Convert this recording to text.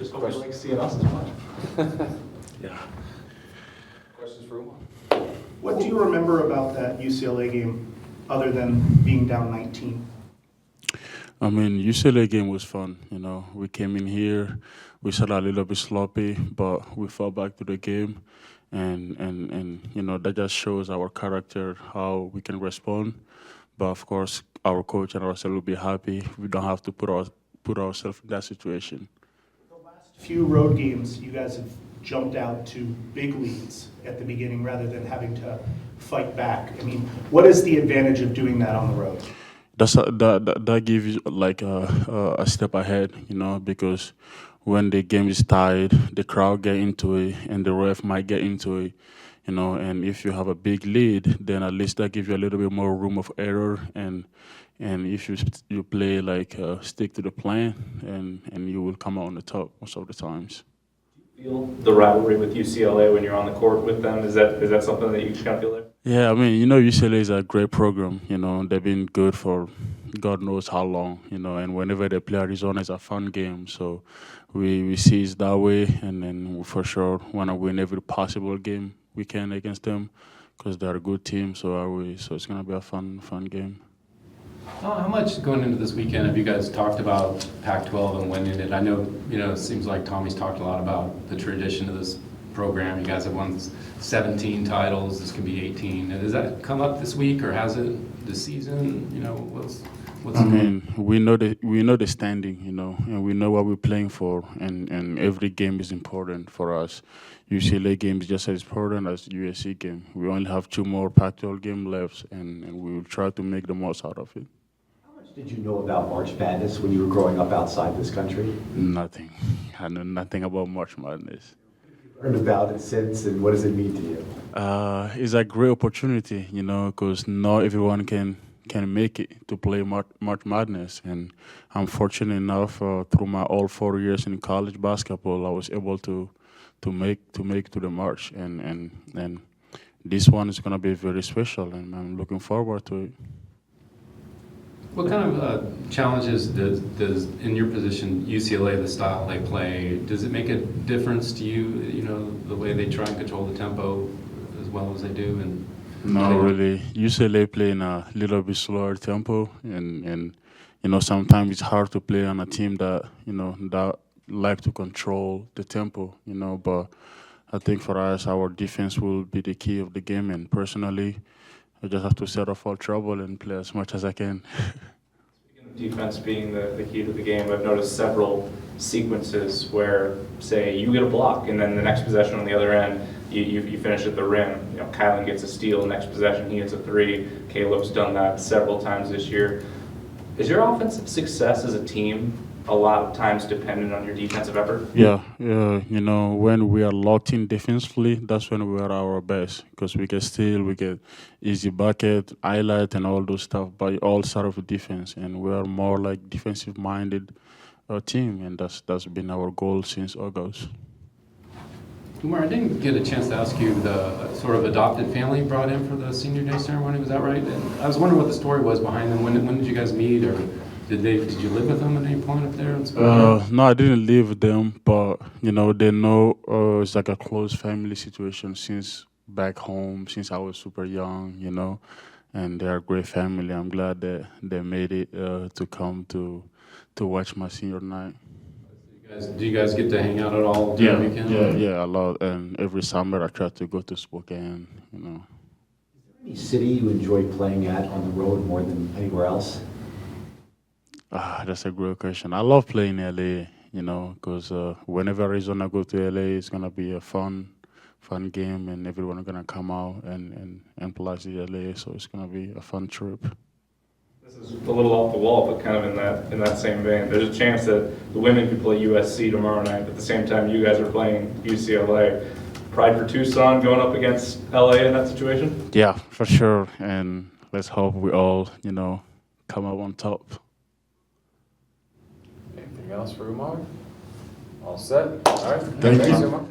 Just hope you like seeing us as much. Yeah. Questions for Oumar? What do you remember about that UCLA game other than being down 19? I mean, UCLA game was fun. We came in here, we started a little bit sloppy, but we fell back to the game, and that just shows our character, how we can respond. But of course, our coach and ourselves will be happy. We don't have to put ourselves in that situation. The last few road games, you guys have jumped out to big leads at the beginning rather than having to fight back. I mean, what is the advantage of doing that on the road? That gives you like a step ahead, because when the game is tied, the crowd get into it, and the ref might get into it, and if you have a big lead, then at least that gives you a little bit more room of error, and if you play like stick to the plan, and you will come out on the top most of the times. Feel the rivalry with UCLA when you're on the court with them? Is that something that you kind of feel there? Yeah, I mean, UCLA is a great program. They've been good for God knows how long. And whenever they play Arizona, it's a fun game. So we see it that way, and then we for sure want to win every possible game we can against them, because they're a good team. So are we. So it's gonna be a fun game. How much going into this weekend have you guys talked about Pac-12 and winning it? I know, it seems like Tommy's talked a lot about the tradition of this program. You guys have won 17 titles. This could be 18. Does that come up this week, or has it this season? What's I mean, we know the standing, and we know what we're playing for, and every game is important for us. UCLA game is just as important as USC game. We only have 2 more Pac-12 games left, and we will try to make the most out of it. How much did you know about March Madness when you were growing up outside this country? Nothing. I know nothing about March Madness. Heard about it since, and what does it mean to you? It's a great opportunity, because not everyone can make it to play March Madness, and I'm fortunate enough through my all 4 years in college basketball, I was able to make to the March, and this one is going to be very special, and I'm looking forward to it. What kind of challenges does in your position UCLA, the style they play, does it make a difference to you? The way they try and control the tempo as well as they do, and not really. UCLA play in a little bit slower tempo, and sometimes it's hard to play on a team that that like to control the tempo. But I think for us, our defense will be the key of the game, and personally, I just have to set off all trouble and play as much as I can. Speaking of defense being the key to the game, I've noticed several sequences where, say, you get a block, and then the next possession on the other end, you finish at the rim. Kylan gets a steal, next possession he hits a 3. Caleb's done that several times this year. Is your offensive success as a team a lot of times dependent on your defensive effort? Yeah, when we are locked in defensively, that's when we are our best, because we get steal, we get easy bucket, highlight, and all those stuff, but all start of defense, and we are more like defensive-minded team, and that's been our goal since August. Oumar, I didn't get a chance to ask you the sort of adopted family you brought in for the senior day ceremony. Was that right? And I was wondering what the story was behind them. When did you guys meet, or did you live with them at any point up there? No, I didn't live with them, but they know it's like a close family situation since back home, since I was super young, and they're a great family. I'm glad that they made it to come to watch my senior night. Do you guys get to hang out at all during the weekend? Yeah, a lot. And every summer I try to go to Spokane, Is there any city you enjoy playing at on the road more than anywhere else? That's a great question. I love playing LA, because whenever Arizona go to LA, it's gonna be a fun game, and everyone are gonna come out and play LA. So it's gonna be a fun trip. This is a little off the wall, but kind of in that same vein. There's a chance that the women could play USC tomorrow night, but at the same time you guys are playing UCLA. Pride for Tucson going up against LA in that situation? Yeah, for sure. And let's hope we all, come out on top. Anything else for Oumar? All set? All right. Thank you. Oumar.